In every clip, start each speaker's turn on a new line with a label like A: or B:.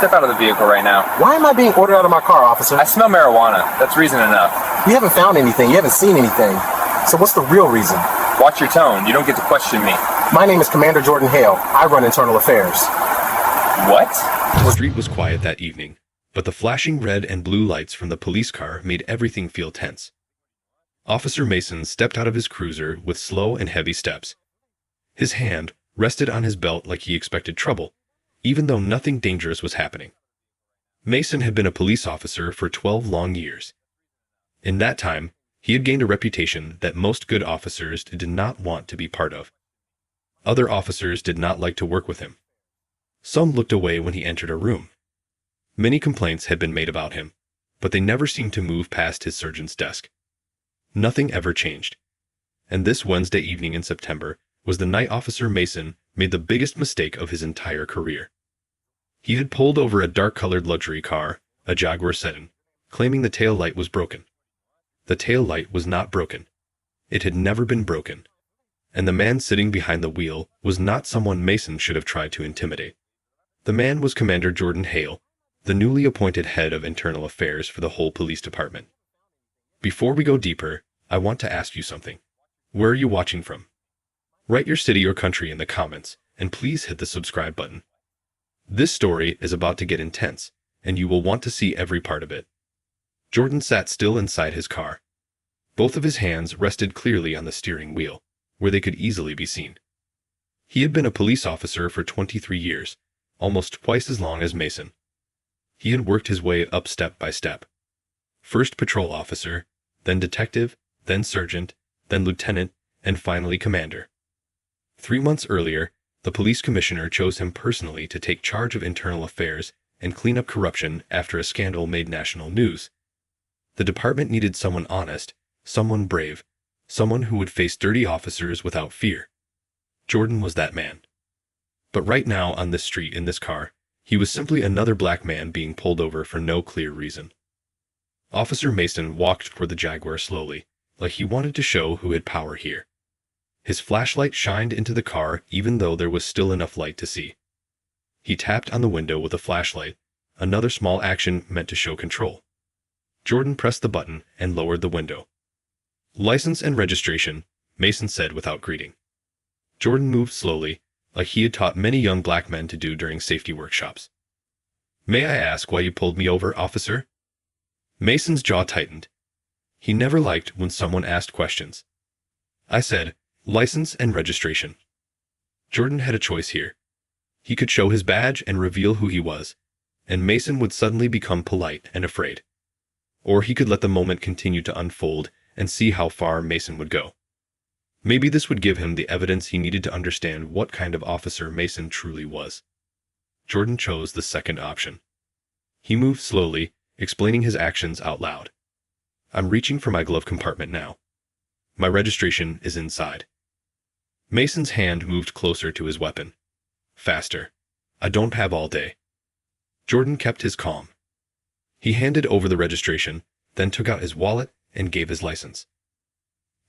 A: Step out of the vehicle right now.
B: Why am I being ordered out of my car, officer?
A: I smell marijuana. That's reason enough.
B: You haven't found anything. You haven't seen anything. So what's the real reason?
A: Watch your tone. You don't get to question me.
B: My name is Commander Jordan Hale. I run internal affairs.
A: What?
C: The street was quiet that evening, but the flashing red and blue lights from the police car made everything feel tense. Officer Mason stepped out of his cruiser with slow and heavy steps. His hand rested on his belt like he expected trouble, even though nothing dangerous was happening. Mason had been a police officer for 12 long years. In that time, he had gained a reputation that most good officers did not want to be part of. Other officers did not like to work with him. Some looked away when he entered a room. Many complaints had been made about him, but they never seemed to move past his surgeon's desk. Nothing ever changed. And this Wednesday evening in September was the night Officer Mason made the biggest mistake of his entire career. He had pulled over a dark-colored luxury car, a Jaguar sedan, claiming the tail light was broken. The tail light was not broken. It had never been broken. And the man sitting behind the wheel was not someone Mason should have tried to intimidate. The man was Commander Jordan Hale, the newly appointed head of internal affairs for the whole police department. Before we go deeper, I want to ask you something. Where are you watching from? Write your city or country in the comments, and please hit the subscribe button. This story is about to get intense, and you will want to see every part of it. Jordan sat still inside his car. Both of his hands rested clearly on the steering wheel, where they could easily be seen. He had been a police officer for 23 years, almost twice as long as Mason. He had worked his way up step by step. First patrol officer, then detective, then sergeant, then lieutenant, and finally commander. 3 months earlier, the police commissioner chose him personally to take charge of internal affairs and clean up corruption after a scandal made national news. The department needed someone honest, someone brave, someone who would face dirty officers without fear. Jordan was that man. But right now on this street in this car, he was simply another black man being pulled over for no clear reason. Officer Mason walked toward the Jaguar slowly, like he wanted to show who had power here. His flashlight shined into the car even though there was still enough light to see. He tapped on the window with a flashlight, another small action meant to show control. Jordan pressed the button and lowered the window. License and registration, Mason said without greeting. Jordan moved slowly, like he had taught many young black men to do during safety workshops. May I ask why you pulled me over, officer? Mason's jaw tightened. He never liked when someone asked questions. I said, license and registration. Jordan had a choice here. He could show his badge and reveal who he was, and Mason would suddenly become polite and afraid. Or he could let the moment continue to unfold and see how far Mason would go. Maybe this would give him the evidence he needed to understand what kind of officer Mason truly was. Jordan chose the second option. He moved slowly, explaining his actions out loud. I'm reaching for my glove compartment now. My registration is inside. Mason's hand moved closer to his weapon. Faster. I don't have all day. Jordan kept his calm. He handed over the registration, then took out his wallet and gave his license.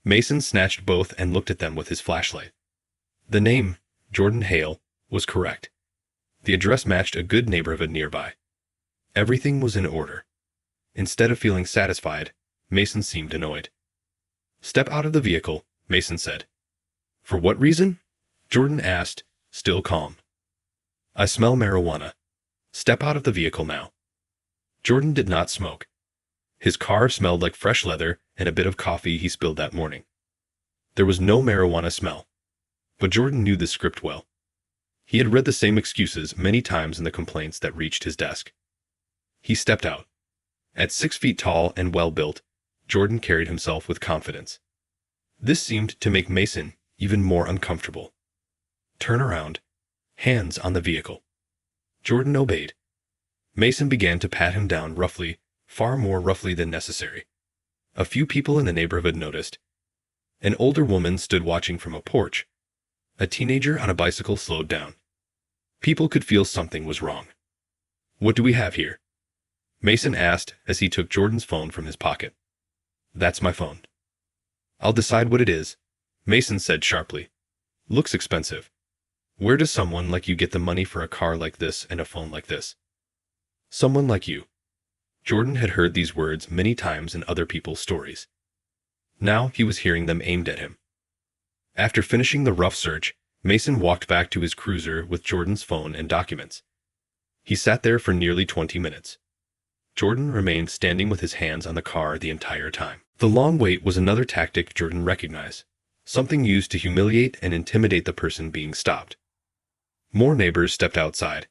C: Mason snatched both and looked at them with his flashlight. The name, Jordan Hale, was correct. The address matched a good neighborhood nearby. Everything was in order. Instead of feeling satisfied, Mason seemed annoyed. Step out of the vehicle, Mason said. For what reason? Jordan asked, still calm. I smell marijuana. Step out of the vehicle now. Jordan did not smoke. His car smelled like fresh leather and a bit of coffee he spilled that morning. There was no marijuana smell. But Jordan knew this script well. He had read the same excuses many times in the complaints that reached his desk. He stepped out. At 6 feet tall and well-built, Jordan carried himself with confidence. This seemed to make Mason even more uncomfortable. Turn around. Hands on the vehicle. Jordan obeyed. Mason began to pat him down roughly, far more roughly than necessary. A few people in the neighborhood noticed. An older woman stood watching from a porch. A teenager on a bicycle slowed down. People could feel something was wrong. What do we have here? Mason asked as he took Jordan's phone from his pocket. That's my phone. I'll decide what it is, Mason said sharply. Looks expensive. Where does someone like you get the money for a car like this and a phone like this? Someone like you. Jordan had heard these words many times in other people's stories. Now he was hearing them aimed at him. After finishing the rough search, Mason walked back to his cruiser with Jordan's phone and documents. He sat there for nearly 20 minutes. Jordan remained standing with his hands on the car the entire time. The long wait was another tactic Jordan recognized, something used to humiliate and intimidate the person being stopped. More neighbors stepped outside.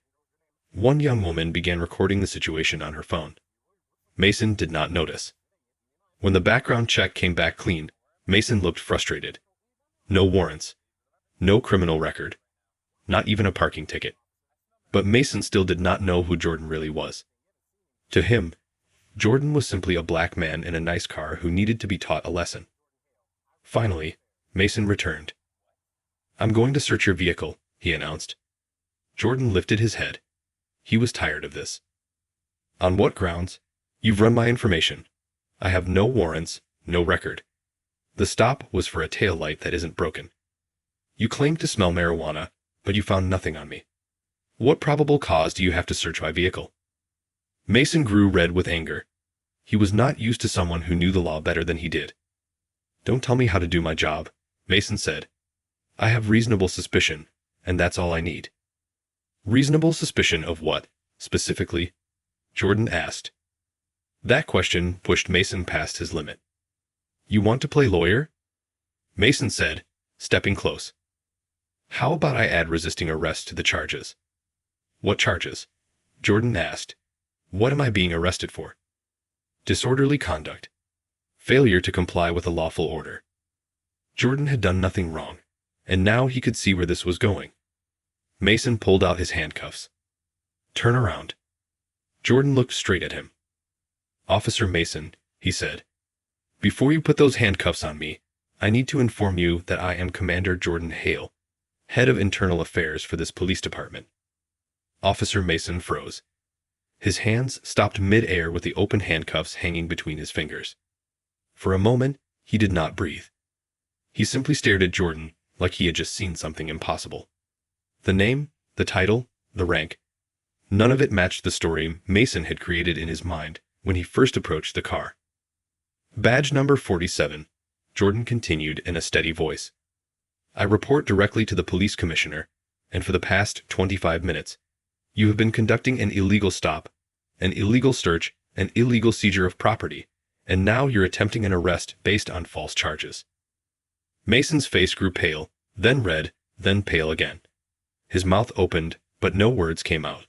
C: One young woman began recording the situation on her phone. Mason did not notice. When the background check came back clean, Mason looked frustrated. No warrants. No criminal record. Not even a parking ticket. But Mason still did not know who Jordan really was. To him, Jordan was simply a black man in a nice car who needed to be taught a lesson. Finally, Mason returned. "I'm going to search your vehicle," he announced. Jordan lifted his head. He was tired of this. "On what grounds? You've run my information. I have no warrants, no record. The stop was for a tail light that isn't broken. You claimed to smell marijuana, but you found nothing on me. What probable cause do you have to search my vehicle?" Mason grew red with anger. He was not used to someone who knew the law better than he did. "Don't tell me how to do my job," Mason said. "I have reasonable suspicion, and that's all I need." "Reasonable suspicion of what, specifically?" Jordan asked. That question pushed Mason past his limit. "You want to play lawyer?" Mason said, stepping close. "How about I add resisting arrest to the charges?" "What charges?" Jordan asked. "What am I being arrested for?" "Disorderly conduct. Failure to comply with a lawful order." Jordan had done nothing wrong, and now he could see where this was going. Mason pulled out his handcuffs. "Turn around." Jordan looked straight at him. "Officer Mason," he said, "before you put those handcuffs on me, I need to inform you that I am Commander Jordan Hale, head of internal affairs for this police department." Officer Mason froze. His hands stopped mid-air with the open handcuffs hanging between his fingers. For a moment, he did not breathe. He simply stared at Jordan like he had just seen something impossible. The name, the title, the rank, none of it matched the story Mason had created in his mind when he first approached the car. "Badge number 47, Jordan continued in a steady voice. "I report directly to the police commissioner, and for the past 25 minutes, you have been conducting an illegal stop, an illegal search, an illegal seizure of property, and now you're attempting an arrest based on false charges." Mason's face grew pale, then red, then pale again. His mouth opened, but no words came out.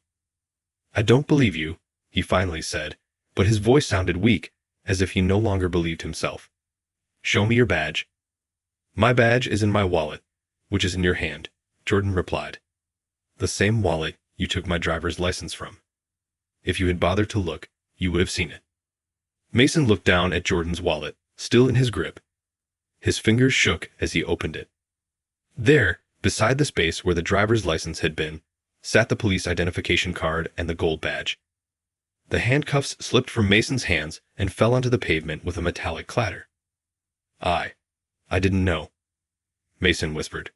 C: "I don't believe you," he finally said, but his voice sounded weak, as if he no longer believed himself. "Show me your badge." "My badge is in my wallet, which is in your hand," Jordan replied. "The same wallet you took my driver's license from. If you had bothered to look, you would have seen it." Mason looked down at Jordan's wallet, still in his grip. His fingers shook as he opened it. There, beside the space where the driver's license had been, sat the police identification card and the gold badge. The handcuffs slipped from Mason's hands and fell onto the pavement with a metallic clatter. I didn't know," Mason whispered.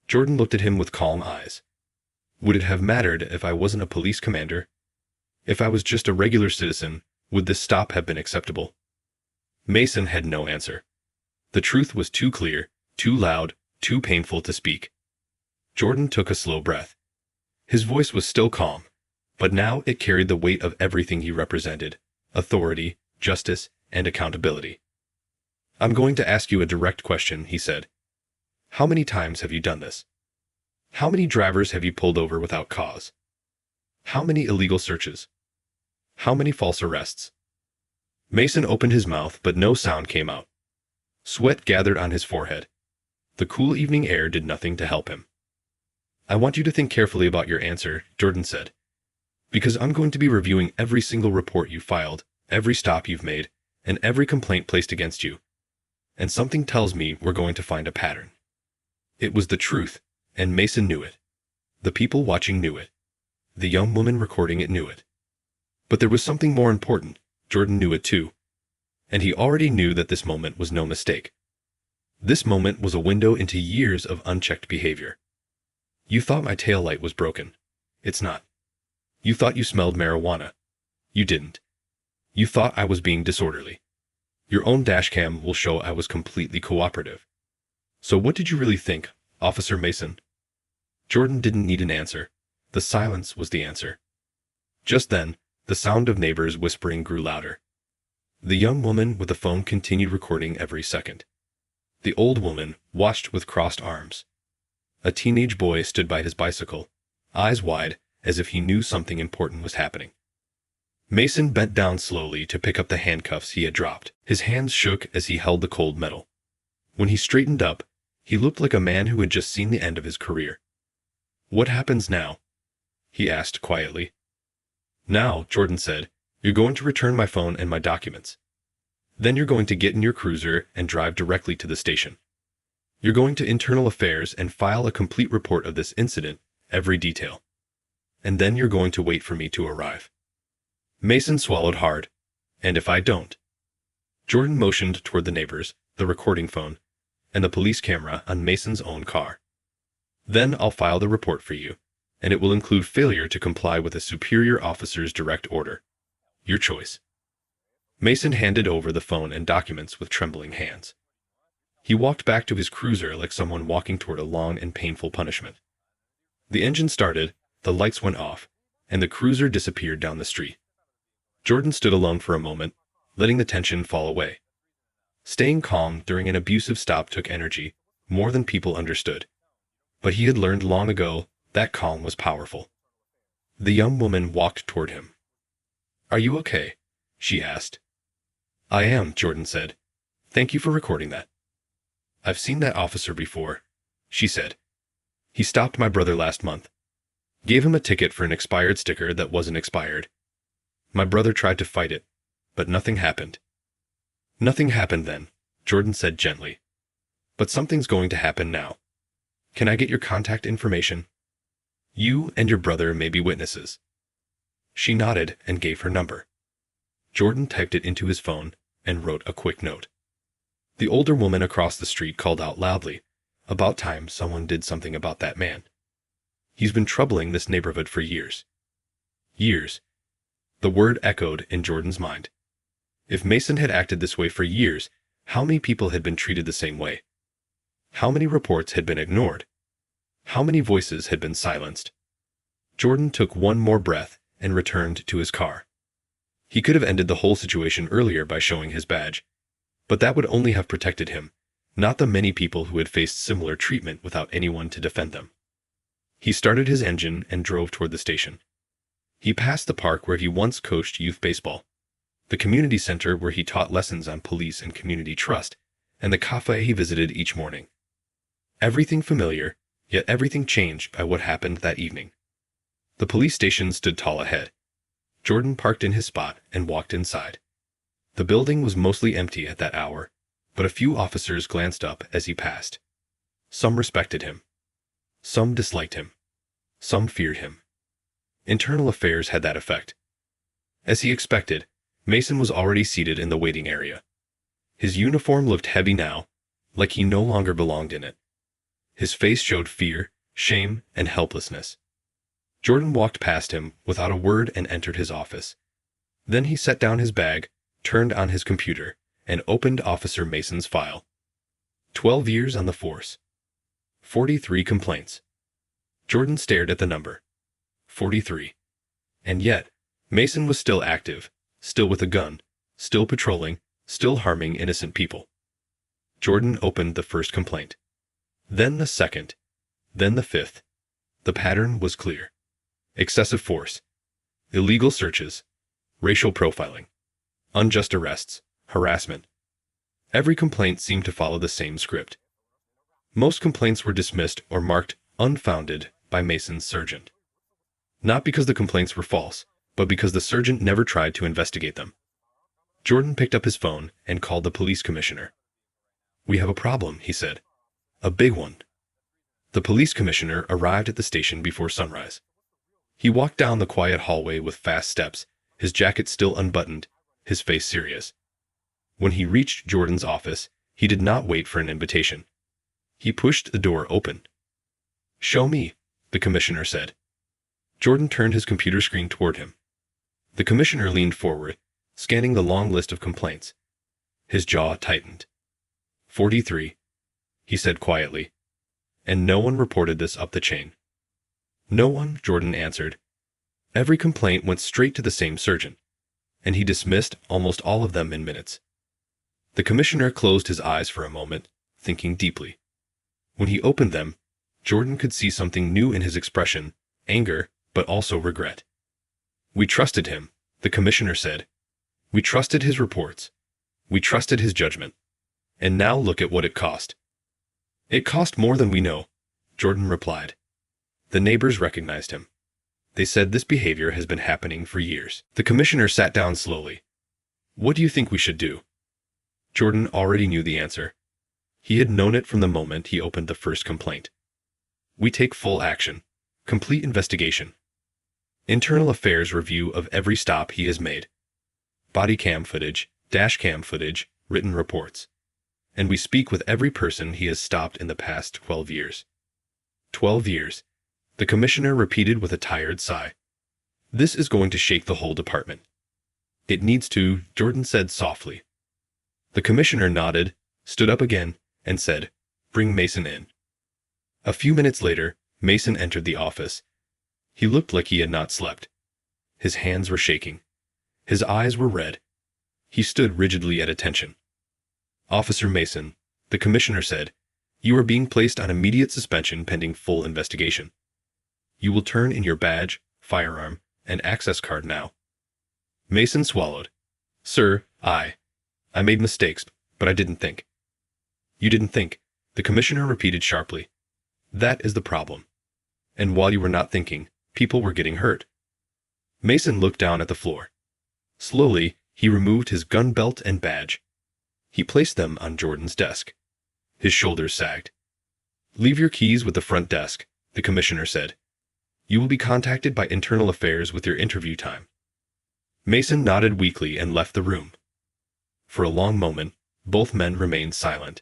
C: Jordan looked at him with calm eyes. "Would it have mattered if I wasn't a police commander? If I was just a regular citizen, would this stop have been acceptable?" Mason had no answer. The truth was too clear, too loud, too painful to speak. Jordan took a slow breath. His voice was still calm, but now it carried the weight of everything he represented: authority, justice, and accountability. "I'm going to ask you a direct question," he said. "How many times have you done this? How many drivers have you pulled over without cause? How many illegal searches? How many false arrests?" Mason opened his mouth, but no sound came out. Sweat gathered on his forehead. The cool evening air did nothing to help him. "I want you to think carefully about your answer," Jordan said, "because I'm going to be reviewing every single report you filed, every stop you've made, and every complaint placed against you. And something tells me we're going to find a pattern." It was the truth, and Mason knew it. The people watching knew it. The young woman recording it knew it. But there was something more important. Jordan knew it too. And he already knew that this moment was no mistake. This moment was a window into years of unchecked behavior. "You thought my taillight was broken. It's not. You thought you smelled marijuana. You didn't. You thought I was being disorderly. Your own dashcam will show I was completely cooperative. So what did you really think, Officer Mason? Jordan didn't need an answer. The silence was the answer. Just then, the sound of neighbors whispering grew louder. The young woman with the phone continued recording every second. The old woman watched with crossed arms. A teenage boy stood by his bicycle, eyes wide, as if he knew something important was happening. Mason bent down slowly to pick up the handcuffs he had dropped. His hands shook as he held the cold metal. When he straightened up, he looked like a man who had just seen the end of his career. "What happens now?" he asked quietly. "Now," Jordan said, "you're going to return my phone and my documents. Then you're going to get in your cruiser and drive directly to the station. You're going to Internal Affairs and file a complete report of this incident, every detail. And then you're going to wait for me to arrive." Mason swallowed hard. "And if I don't?" Jordan motioned toward the neighbors, the recording phone, and the police camera on Mason's own car. "Then I'll file the report for you, and it will include failure to comply with a superior officer's direct order. Your choice." Mason handed over the phone and documents with trembling hands. He walked back to his cruiser like someone walking toward a long and painful punishment. The engine started, the lights went off, and the cruiser disappeared down the street. Jordan stood alone for a moment, letting the tension fall away. Staying calm during an abusive stop took energy, more than people understood. But he had learned long ago that calm was powerful. The young woman walked toward him. "Are you okay?" she asked. "I am," Jordan said. "Thank you for recording that." "I've seen that officer before," she said. "He stopped my brother last month. Gave him a ticket for an expired sticker that wasn't expired. My brother tried to fight it, but nothing happened." "Nothing happened then," Jordan said gently. "But something's going to happen now. Can I get your contact information? You and your brother may be witnesses." She nodded and gave her number. Jordan typed it into his phone and wrote a quick note. The older woman across the street called out loudly, "About time someone did something about that man. He's been troubling this neighborhood for years." Years. The word echoed in Jordan's mind. If Mason had acted this way for years, how many people had been treated the same way? How many reports had been ignored? How many voices had been silenced? Jordan took one more breath and returned to his car. He could have ended the whole situation earlier by showing his badge, but that would only have protected him, not the many people who had faced similar treatment without anyone to defend them. He started his engine and drove toward the station. He passed the park where he once coached youth baseball, the community center where he taught lessons on police and community trust, and the cafe he visited each morning. Everything familiar, yet everything changed by what happened that evening. The police station stood tall ahead. Jordan parked in his spot and walked inside. The building was mostly empty at that hour, but a few officers glanced up as he passed. Some respected him. Some disliked him. Some feared him. Internal Affairs had that effect. As he expected, Mason was already seated in the waiting area. His uniform looked heavy now, like he no longer belonged in it. His face showed fear, shame, and helplessness. Jordan walked past him without a word and entered his office. Then he set down his bag, turned on his computer, and opened Officer Mason's file. 12 years on the force. 43 complaints. Jordan stared at the number. 43. And yet, Mason was still active, still with a gun, still patrolling, still harming innocent people. Jordan opened the first complaint. Then the second. Then the fifth. The pattern was clear. Excessive force. Illegal searches. Racial profiling. Unjust arrests. Harassment. Every complaint seemed to follow the same script. Most complaints were dismissed or marked unfounded by Mason's sergeant. Not because the complaints were false, but because the sergeant never tried to investigate them. Jordan picked up his phone and called the police commissioner. "We have a problem," he said. "A big one." The police commissioner arrived at the station before sunrise. He walked down the quiet hallway with fast steps, his jacket still unbuttoned, his face serious. When he reached Jordan's office, he did not wait for an invitation. He pushed the door open. "Show me," the commissioner said. Jordan turned his computer screen toward him. The commissioner leaned forward, scanning the long list of complaints. His jaw tightened. 43, he said quietly. And no one reported this up the chain. No one, Jordan answered. Every complaint went straight to the same surgeon, and he dismissed almost all of them in minutes. The commissioner closed his eyes for a moment, thinking deeply. When he opened them, Jordan could see something new in his expression, anger, but also regret. We trusted him, the commissioner said. We trusted his reports. We trusted his judgment. And now look at what it cost. It cost more than we know, Jordan replied. The neighbors recognized him. They said this behavior has been happening for years. The commissioner sat down slowly. What do you think we should do? Jordan already knew the answer. He had known it from the moment he opened the first complaint. We take full action. Complete investigation. Internal affairs review of every stop he has made. BodyCam footage, dashcam footage, written reports. And we speak with every person he has stopped in the past 12 years. 12 years, the commissioner repeated with a tired sigh. This is going to shake the whole department. It needs to, Jordan said softly. The commissioner nodded, stood up again, and said, Bring Mason in. A few minutes later, Mason entered the office. He looked like he had not slept. His hands were shaking. His eyes were red. He stood rigidly at attention. Officer Mason, the commissioner said, you are being placed on immediate suspension pending full investigation. You will turn in your badge, firearm, and access card now. Mason swallowed. Sir, I made mistakes, but I didn't think. You didn't think, the commissioner repeated sharply. That is the problem. And while you were not thinking, people were getting hurt. Mason looked down at the floor. Slowly, he removed his gun belt and badge. He placed them on Jordan's desk. His shoulders sagged. Leave your keys with the front desk, the commissioner said. You will be contacted by Internal Affairs with your interview time. Mason nodded weakly and left the room. For a long moment, both men remained silent.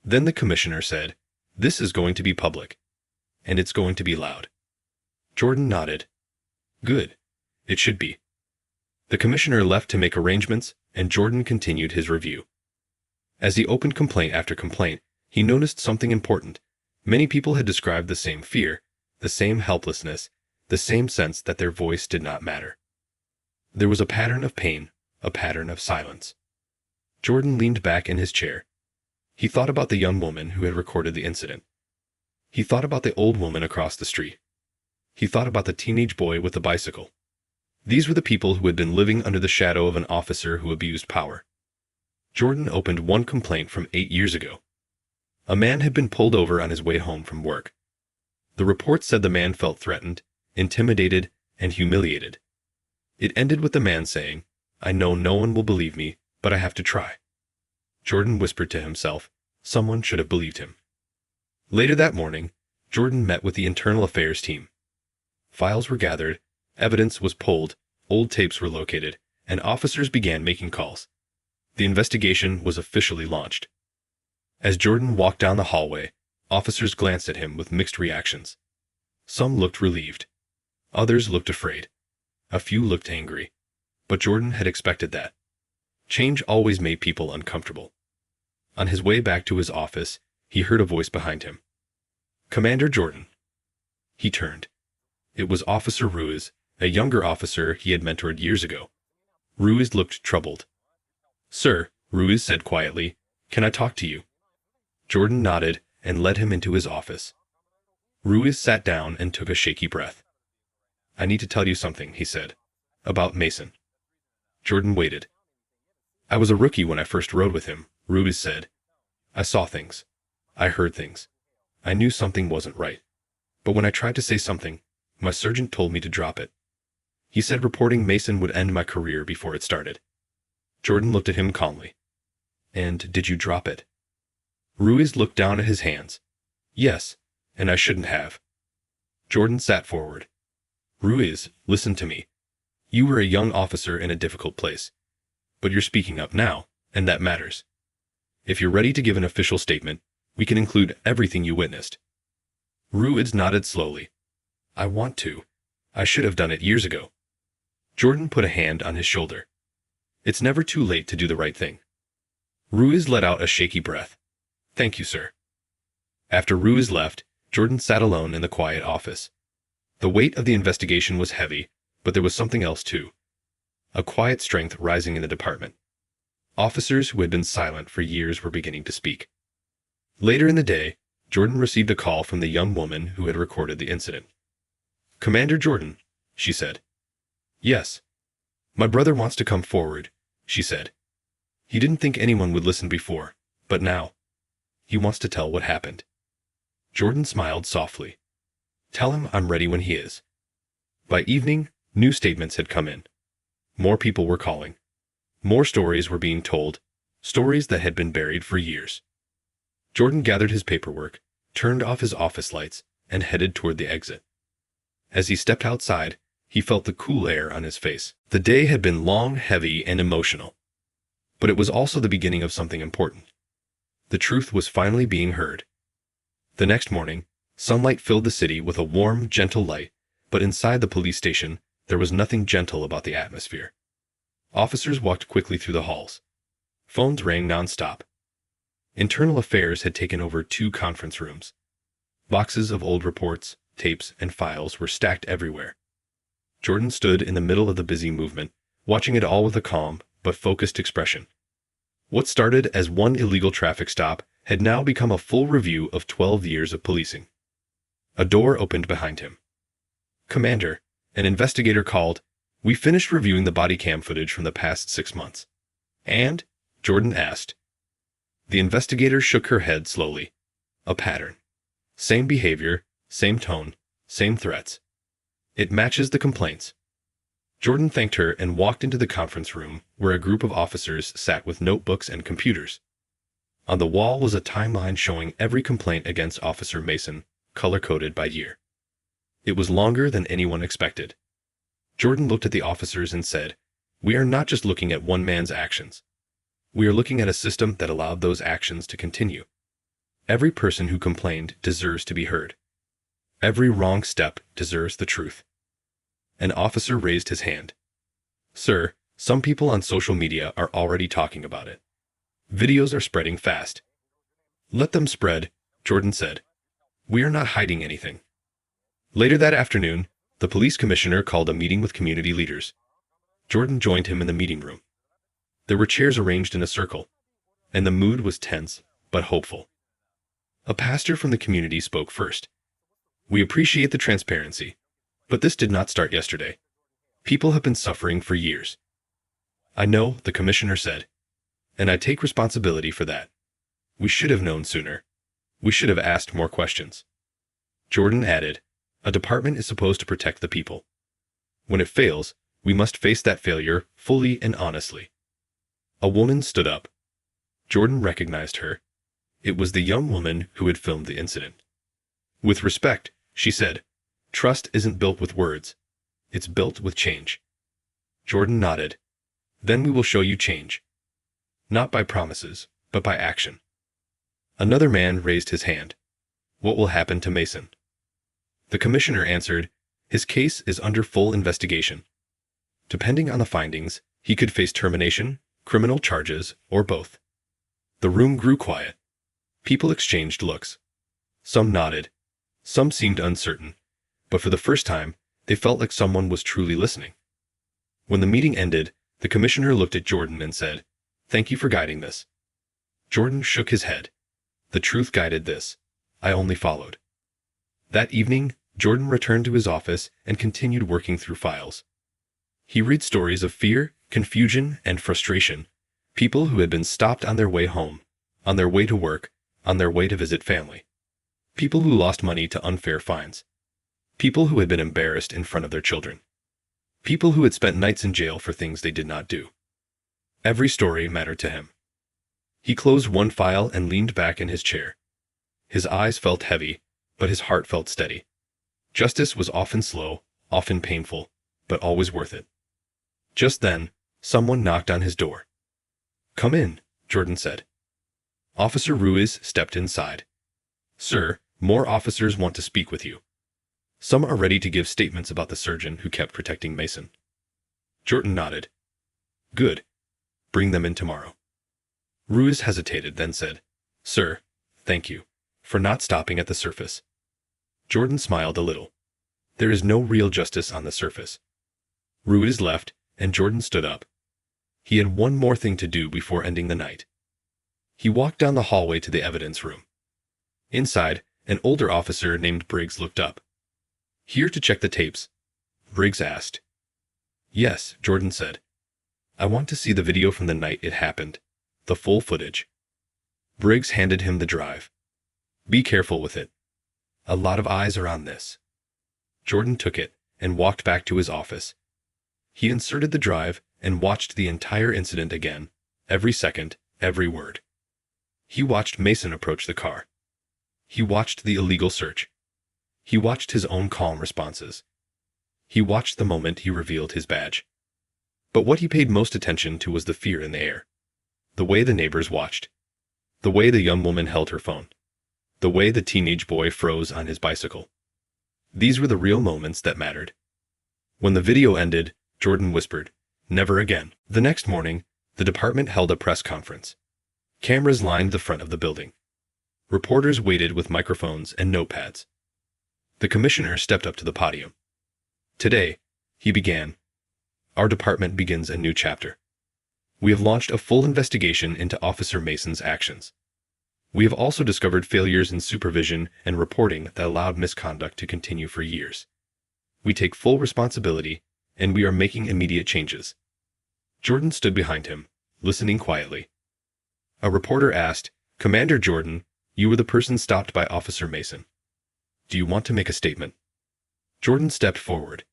C: Then the commissioner said, This is going to be public. And it's going to be loud. Jordan nodded. Good. It should be. The commissioner left to make arrangements, and Jordan continued his review. As he opened complaint after complaint, he noticed something important. Many people had described the same fear, the same helplessness, the same sense that their voice did not matter. There was a pattern of pain, a pattern of silence. Jordan leaned back in his chair. He thought about the young woman who had recorded the incident. He thought about the old woman across the street. He thought about the teenage boy with the bicycle. These were the people who had been living under the shadow of an officer who abused power. Jordan opened one complaint from 8 years ago. A man had been pulled over on his way home from work. The report said the man felt threatened, intimidated, and humiliated. It ended with the man saying, I know no one will believe me, but I have to try. Jordan whispered to himself, someone should have believed him. Later that morning, Jordan met with the Internal Affairs team. Files were gathered, evidence was pulled, old tapes were located, and officers began making calls. The investigation was officially launched. As Jordan walked down the hallway, officers glanced at him with mixed reactions. Some looked relieved. Others looked afraid. A few looked angry. But Jordan had expected that. Change always made people uncomfortable. On his way back to his office, he heard a voice behind him. Commander Jordan. He turned. It was Officer Ruiz, a younger officer he had mentored years ago. Ruiz looked troubled. Sir, Ruiz said quietly, can I talk to you? Jordan nodded and led him into his office. Ruiz sat down and took a shaky breath. I need to tell you something, he said. About Mason. Jordan waited. I was a rookie when I first rode with him, Ruiz said. I saw things. I heard things. I knew something wasn't right. But when I tried to say something, my sergeant told me to drop it. He said reporting Mason would end my career before it started. Jordan looked at him calmly. And did you drop it? Ruiz looked down at his hands. Yes, and I shouldn't have. Jordan sat forward. Ruiz, listen to me. You were a young officer in a difficult place. But you're speaking up now, and that matters. If you're ready to give an official statement, we can include everything you witnessed. Ruiz nodded slowly. I want to. I should have done it years ago. Jordan put a hand on his shoulder. It's never too late to do the right thing. Ruiz let out a shaky breath. Thank you, sir. After Ruiz left, Jordan sat alone in the quiet office. The weight of the investigation was heavy, but there was something else too. A quiet strength rising in the department. Officers who had been silent for years were beginning to speak. Later in the day, Jordan received a call from the young woman who had recorded the incident. Commander Jordan, she said. Yes. My brother wants to come forward, she said. He didn't think anyone would listen before, but now. He wants to tell what happened. Jordan smiled softly. Tell him I'm ready when he is. By evening, new statements had come in. More people were calling. More stories were being told, stories that had been buried for years. Jordan gathered his paperwork, turned off his office lights, and headed toward the exit. As he stepped outside, he felt the cool air on his face. The day had been long, heavy, and emotional. But it was also the beginning of something important. The truth was finally being heard. The next morning, sunlight filled the city with a warm, gentle light, but inside the police station, there was nothing gentle about the atmosphere. Officers walked quickly through the halls. Phones rang nonstop. Internal affairs had taken over 2 conference rooms. Boxes of old reports, tapes, and files were stacked everywhere. Jordan stood in the middle of the busy movement, watching it all with a calm but focused expression. What started as one illegal traffic stop had now become a full review of 12 years of policing. A door opened behind him. Commander, an investigator called, we finished reviewing the BodyCam footage from the past 6 months. And? Jordan asked. The investigator shook her head slowly. A pattern. Same behavior, same tone, same threats. It matches the complaints. Jordan thanked her and walked into the conference room where a group of officers sat with notebooks and computers. On the wall was a timeline showing every complaint against Officer Mason, color-coded by year. It was longer than anyone expected. Jordan looked at the officers and said, we are not just looking at one man's actions. We are looking at a system that allowed those actions to continue. Every person who complained deserves to be heard. Every wrong step deserves the truth. An officer raised his hand. Sir, some people on social media are already talking about it. Videos are spreading fast. Let them spread, Jordan said. We are not hiding anything. Later that afternoon, the police commissioner called a meeting with community leaders. Jordan joined him in the meeting room. There were chairs arranged in a circle, and the mood was tense but hopeful. A pastor from the community spoke first. We appreciate the transparency, but this did not start yesterday. People have been suffering for years. I know, the commissioner said, and I take responsibility for that. We should have known sooner. We should have asked more questions. Jordan added, a department is supposed to protect the people. When it fails, we must face that failure fully and honestly. A woman stood up. Jordan recognized her. It was the young woman who had filmed the incident. With respect, she said, trust isn't built with words. It's built with change. Jordan nodded. Then we will show you change. Not by promises, but by action. Another man raised his hand. What will happen to Mason? The commissioner answered, his case is under full investigation. Depending on the findings, he could face termination, criminal charges, or both. The room grew quiet. People exchanged looks. Some nodded. Some seemed uncertain, but for the first time, they felt like someone was truly listening. When the meeting ended, the commissioner looked at Jordan and said, thank you for guiding this. Jordan shook his head. The truth guided this. I only followed. That evening, Jordan returned to his office and continued working through files. He read stories of fear, confusion, and frustration. People who had been stopped on their way home, on their way to work, on their way to visit family. People who lost money to unfair fines. People who had been embarrassed in front of their children. People who had spent nights in jail for things they did not do. Every story mattered to him. He closed one file and leaned back in his chair. His eyes felt heavy, but his heart felt steady. Justice was often slow, often painful, but always worth it. Just then, someone knocked on his door. Come in, Jordan said. Officer Ruiz stepped inside. Sir, more officers want to speak with you. Some are ready to give statements about the surgeon who kept protecting Mason. Jordan nodded. Good. Bring them in tomorrow. Ruiz hesitated, then said, Sir, thank you for not stopping at the surface. Jordan smiled a little. There is no real justice on the surface. Ruiz left, and Jordan stood up. He had one more thing to do before ending the night. He walked down the hallway to the evidence room. Inside, an older officer named Briggs looked up. Here to check the tapes? Briggs asked. Yes, Jordan said. I want to see the video from the night it happened, the full footage. Briggs handed him the drive. Be careful with it. A lot of eyes are on this. Jordan took it and walked back to his office. He inserted the drive and watched the entire incident again, every second, every word. He watched Mason approach the car. He watched the illegal search. He watched his own calm responses. He watched the moment he revealed his badge. But what he paid most attention to was the fear in the air. The way the neighbors watched. The way the young woman held her phone. The way the teenage boy froze on his bicycle. These were the real moments that mattered. When the video ended, Jordan whispered, Never again. The next morning, the department held a press conference. Cameras lined the front of the building. Reporters waited with microphones and notepads. The commissioner stepped up to the podium. Today, he began, our department begins a new chapter. We have launched a full investigation into Officer Mason's actions. We have also discovered failures in supervision and reporting that allowed misconduct to continue for years. We take full responsibility, and we are making immediate changes. Jordan stood behind him, listening quietly. A reporter asked, Commander Jordan, you were the person stopped by Officer Mason. Do you want to make a statement? Jordan stepped forward.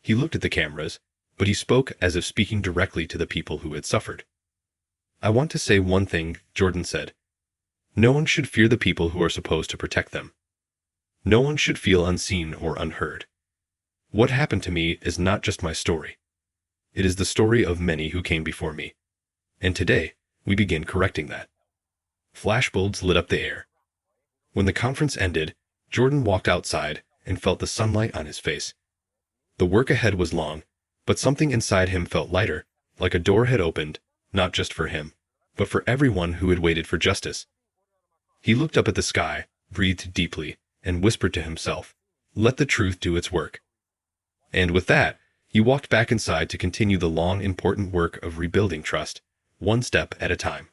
C: He looked at the cameras, but he spoke as if speaking directly to the people who had suffered. I want to say one thing, Jordan said. No one should fear the people who are supposed to protect them. No one should feel unseen or unheard. What happened to me is not just my story. It is the story of many who came before me. And today, we begin correcting that. Flashbulbs lit up the air. When the conference ended, Jordan walked outside and felt the sunlight on his face. The work ahead was long, but something inside him felt lighter, like a door had opened, not just for him, but for everyone who had waited for justice. He looked up at the sky, breathed deeply, and whispered to himself, Let the truth do its work. And with that, he walked back inside to continue the long, important work of rebuilding trust, one step at a time.